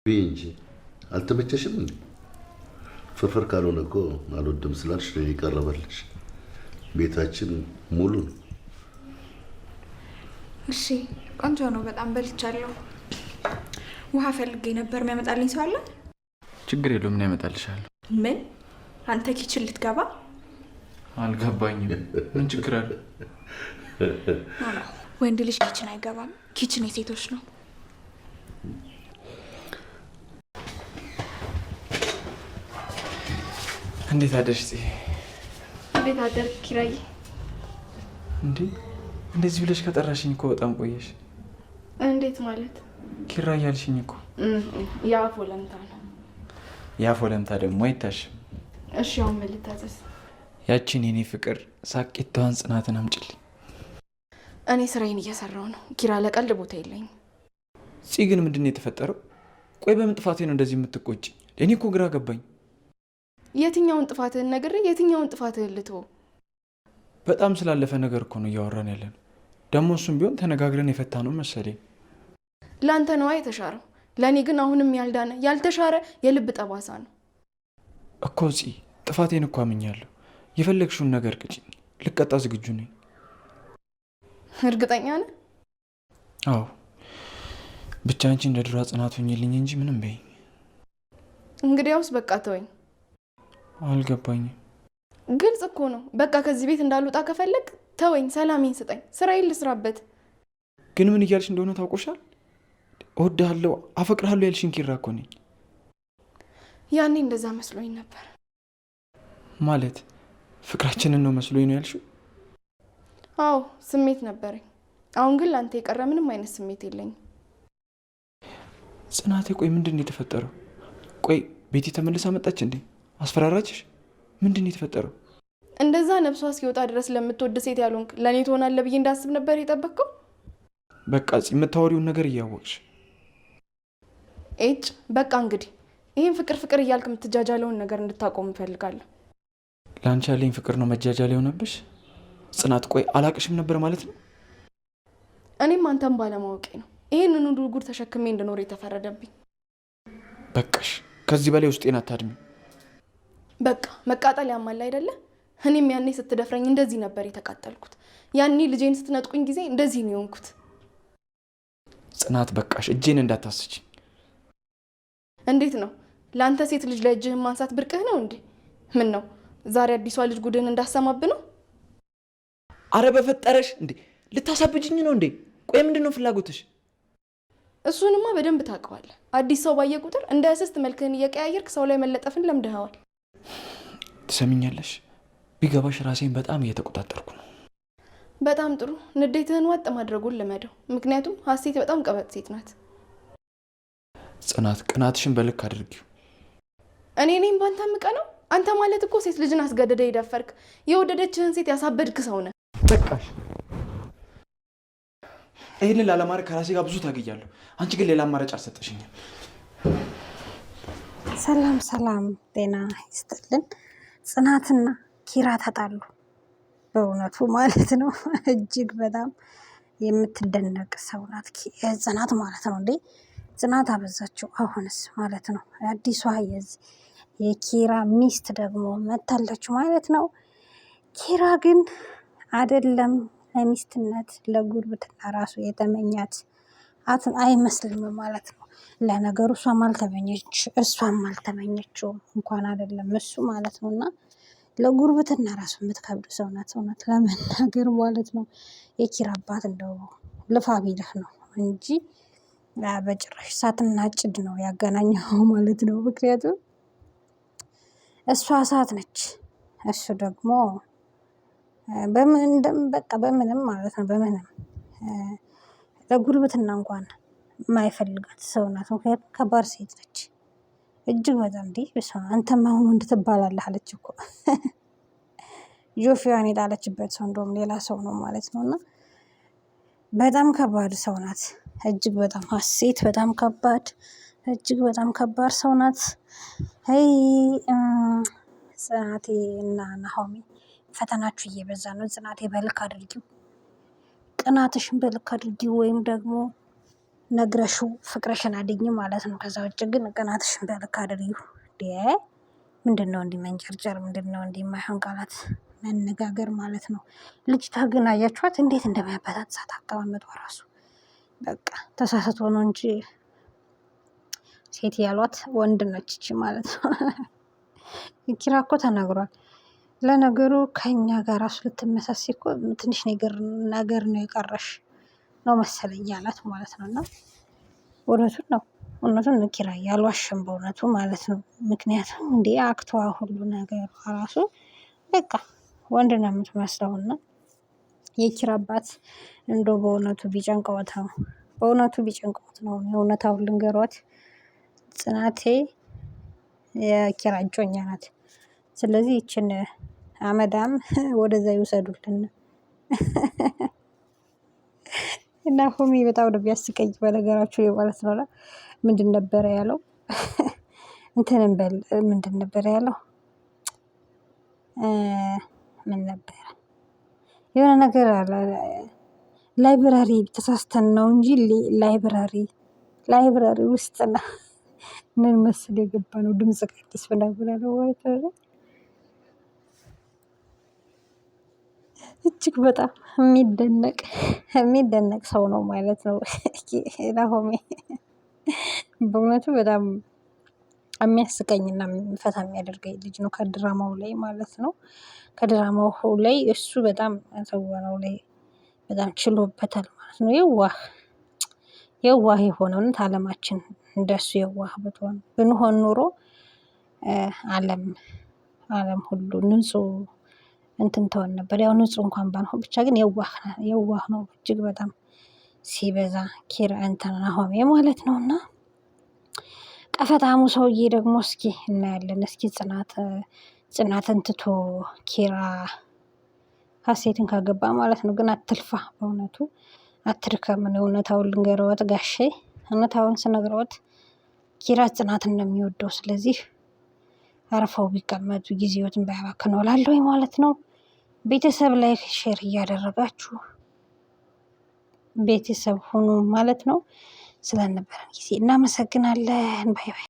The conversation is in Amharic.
እንጂ አልተመቸሽም እንዴ? ፍርፍር ካልሆነ እኮ አልወድም ስላልሽ ነው የቀረበልሽ። ቤታችን ሙሉ ነው። እሺ ቆንጆ ነው። በጣም በልቻለሁ። ውሃ ፈልጌ ነበር። የሚያመጣልኝ ሰው አለ? ችግር የለውም። ምን ያመጣልሻለሁ? ምን? አንተ ኪችን ልትገባ? አልገባኝም። ምን ችግር አለ? ወንድ ልጅ ኪችን አይገባም። ኪችን የሴቶች ነው። እንዴት አደርሽ? እንዴት አደር ኪራይ? እንዴ እንደዚህ ብለሽ ከጠራሽኝ እኮ በጣም ቆየሽ። እንዴት ማለት? ኪራይ ያልሽኝ እኮ የአፍ ወለምታ ነው። የአፍ ወለምታ ደግሞ አይታሽም። እሺ አሁን ምን ልታዘዝ? ያቺን የኔ ፍቅር ሳቂቷን ጽናትን አምጪልኝ። እኔ ስራዬን እየሰራው ነው ኪራ፣ ለቀልድ ቦታ የለኝም። ግን ምንድን ነው የተፈጠረው? ቆይ በምን ጥፋቴ ነው እንደዚህ የምትቆጭ? እኔ እኮ ግራ ገባኝ። የትኛውን ጥፋትህን ነግሬ የትኛውን ጥፋትህን ልተው? በጣም ስላለፈ ነገር እኮ ነው እያወራን ያለን። ደግሞ እሱም ቢሆን ተነጋግረን የፈታ ነው መሰለኝ። ለአንተ ነዋ የተሻረው፣ ለእኔ ግን አሁንም ያልዳነ ያልተሻረ የልብ ጠባሳ ነው እኮ። ጥፋቴን እኮ አምኛለሁ። የፈለግሽውን ነገር ቅጭኝ፣ ልቀጣ ዝግጁ ነኝ። እርግጠኛ ነህ? አዎ፣ ብቻ አንቺ እንደ ድሮ ጽናት ሆኝልኝ እንጂ ምንም በይኝ። እንግዲያውስ በቃ ተወኝ። አልገባኝም። ግልጽ እኮ ነው። በቃ ከዚህ ቤት እንዳልወጣ ከፈለግ ተወኝ፣ ሰላሜን ስጠኝ፣ ስራዬን ልስራበት። ግን ምን እያልሽ እንደሆነ ታውቆሻል? እወድሃለሁ፣ አፈቅርሃለሁ ያልሽኝ ኪራ እኮ ነኝ። ያኔ እንደዛ መስሎኝ ነበር። ማለት ፍቅራችንን ነው መስሎኝ ነው ያልሽው? አዎ ስሜት ነበረኝ። አሁን ግን ለአንተ የቀረ ምንም አይነት ስሜት የለኝም። ጽናቴ ቆይ ምንድን ነው የተፈጠረው? ቆይ ቤቲ ተመልሳ መጣች እንዴ? አስፈራራችሽ? ምንድን ነው የተፈጠረው? እንደዛ ነፍሷ እስኪወጣ ድረስ ለምትወድ ሴት ያልሆንክ ለእኔ ትሆናለህ ብዬ እንዳስብ ነበር የጠበቅከው? በቃ የምታወሪውን ነገር እያወቅሽ ኤጭ በቃ እንግዲህ ይህን ፍቅር ፍቅር እያልክ የምትጃጃለውን ነገር እንድታቆም እፈልጋለሁ። ለአንቺ ያለኝ ፍቅር ነው መጃጃል የሆነብሽ? ጽናት ቆይ አላቅሽም ነበር ማለት ነው? እኔም አንተም ባለማወቄ ነው ይህንን ሁሉ ጉድ ተሸክሜ እንድኖር የተፈረደብኝ። በቃሽ፣ ከዚህ በላይ ውስጤን አታድሚ። በቃ መቃጠል ያማል አይደለ? እኔም ያኔ ስትደፍረኝ እንደዚህ ነበር የተቃጠልኩት። ያኔ ልጄን ስትነጥቁኝ ጊዜ እንደዚህ ነው የሆንኩት። ጽናት በቃሽ፣ እጄን እንዳታስች። እንዴት ነው ለአንተ ሴት ልጅ ላይ እጅህን ማንሳት ብርቅህ ነው እንዴ? ምን ነው ዛሬ አዲሷ ልጅ ጉድህን እንዳሰማብ ነው? አረ በፈጠረሽ እንዴ ልታሳብጅኝ ነው እንዴ? ቆይ ምንድን ነው ፍላጎትሽ? እሱንማ በደንብ ታውቀዋለህ። አዲስ ሰው ባየ ቁጥር እንደ እስስት መልክህን እየቀያየርክ ሰው ላይ መለጠፍን ለምደኸዋል። ትሰሚኛለሽ? ቢገባሽ ራሴን በጣም እየተቆጣጠርኩ ነው። በጣም ጥሩ። ንዴትህን ዋጥ ማድረጉን ልመደው። ምክንያቱም ሀሴት በጣም ቀበጥ ሴት ናት። ጽናት ቅናትሽን በልክ አድርጊው። እኔ ነኝ ባንተ የምቀናው? አንተ ማለት እኮ ሴት ልጅን አስገድደ የደፈርክ የወደደችህን ሴት ያሳበድክ ሰው ነህ። በቃሽ። ይህንን ላለማድረግ ከራሴ ጋር ብዙ ታግያለሁ። አንቺ ግን ሌላ አማራጭ አልሰጠሽኝም። ሰላም ሰላም፣ ጤና ይስጥልን። ጽናትና ኪራ ተጣሉ። በእውነቱ ማለት ነው። እጅግ በጣም የምትደነቅ ሰው ናት ጽናት ማለት ነው። እንዴ ጽናት አበዛችው አሁንስ ማለት ነው። አዲሷ የኪራ ሚስት ደግሞ መታለች ማለት ነው። ኪራ ግን አይደለም ለሚስትነት ለጉርብትና ራሱ የተመኛት አይመስልም ማለት ነው። ለነገሩ እሷም አልተመኘችውም እንኳን አይደለም እሱ ማለት ነው። እና ለጉርብትና ራሱ የምትከብድ ሰው ናት እውነት ለመናገር ማለት ነው። የኪራ አባት እንደው ልፋ ቢልህ ነው እንጂ በጭራሽ እሳትና ጭድ ነው ያገናኘው ማለት ነው። ምክንያቱም እሷ እሳት ነች፣ እሱ ደግሞ በምንም ማለት ነው በምንም ለጉርብትና እንኳን የማይፈልጋት ሰው ናት። ምክንያቱም ከባድ ሴት ነች እጅግ በጣም እንዲህ አንተማ አሁን ወንድ ትባላለህ አለች እኮ። ጆፊዋን የጣለችበት ሰው እንደውም ሌላ ሰው ነው ማለት ነው። እና በጣም ከባድ ሰው ናት እጅግ በጣም ሀሴት፣ በጣም ከባድ እጅግ በጣም ከባድ ሰው ናት። ጽናቴ እና ናሆሚ ፈተናችሁ እየበዛ ነው። ጽናቴ በልክ አድርጊው፣ ቅናትሽን በልክ አድርጊው፣ ወይም ደግሞ ነግረሽው ፍቅርሽን አድኝ ማለት ነው። ከዛ ውጭ ግን ቅናትሽን በልክ አድርጊው። ምንድን ነው እንዲህ መንጨርጨር? ምንድን ነው እንዲህ የማይሆን ቃላት መነጋገር ማለት ነው። ልጅቷ ግን አያችኋት እንዴት እንደሚያበሳጫት አቀማመጧ ራሱ በቃ ተሳስቶ ነው እንጂ ሴት ያሏት ወንድ ነች ይቺ ማለት ነው። ኪራ እኮ ተናግሯል። ለነገሩ ከኛ ጋር ራሱ ልትመሳሰይ እኮ ትንሽ ነገር ነው የቀረሽ ነው መሰለኝ ያላት ማለት ነው። እና እውነቱን ነው ኪራ ያልዋሸም በእውነቱ ማለት ነው። ምክንያቱም እንዴ አክቷ ሁሉ ነገር ራሱ በቃ ወንድ ነው የምትመስለውና የኪራ አባት እንደው በእውነቱ ቢጨንቀውት ነው የእውነታውን ልንገሯት ጽናቴ የኪራ እጮኛ ናት። ስለዚህ ይችን አመዳም ወደዛ ይውሰዱልን። እና ሆሚ በጣም ነው የሚያስቀኝ በነገራችሁ ማለት ነው። ምንድን ነበረ ያለው? ምንድን ነበረ ያለው? ምን ነበረ የሆነ ነገር አለ። ላይብራሪ ተሳስተን ነው እንጂ ላይብራሪ ውስጥ ነው ምን መስል የገባ ነው ድምጽ ቀጥስ ብላ ነው ማለት ነው። እጅግ በጣም የሚደነቅ ሰው ነው ማለት ነው ናሆሜ። በእውነቱ በጣም የሚያስቀኝና ፈታ የሚያደርገኝ ልጅ ነው ከድራማው ላይ ማለት ነው። ከድራማው ላይ እሱ በጣም ተወናው ላይ በጣም ችሎበታል ማለት ነው። የዋህ የሆነው እውነት አለማችን እንደሱ የዋህ ብንሆን ኖሮ ዓለም ሁሉ ንጹህ እንትን ትሆን ነበር። ያው ንጹህ እንኳን ባንሆን ብቻ ግን የዋህ ነው እጅግ በጣም ሲበዛ ኪራ እንትን ናሆሜ ማለት ነው። እና ቀፈጣሙ ሰውዬ ደግሞ እስኪ እናያለን። እስኪ ጽናትን ትቶ ኪራ ሀሴትን ካገባ ማለት ነው። ግን አትልፋ በእውነቱ አትድከም። እውነታውን ልንገረወት ጋሼ፣ እውነታውን ስነግረወት ኪራ ጽናትን ነው የሚወደው። ስለዚህ አርፈው ቢቀመጡ ጊዜዎትን ባያባክኑ እላለሁ ማለት ነው። ቤተሰብ ላይ ሼር እያደረጋችሁ ቤተሰብ ሁኑ ማለት ነው። ስለነበረን ጊዜ እናመሰግናለን። ባይ ባይ።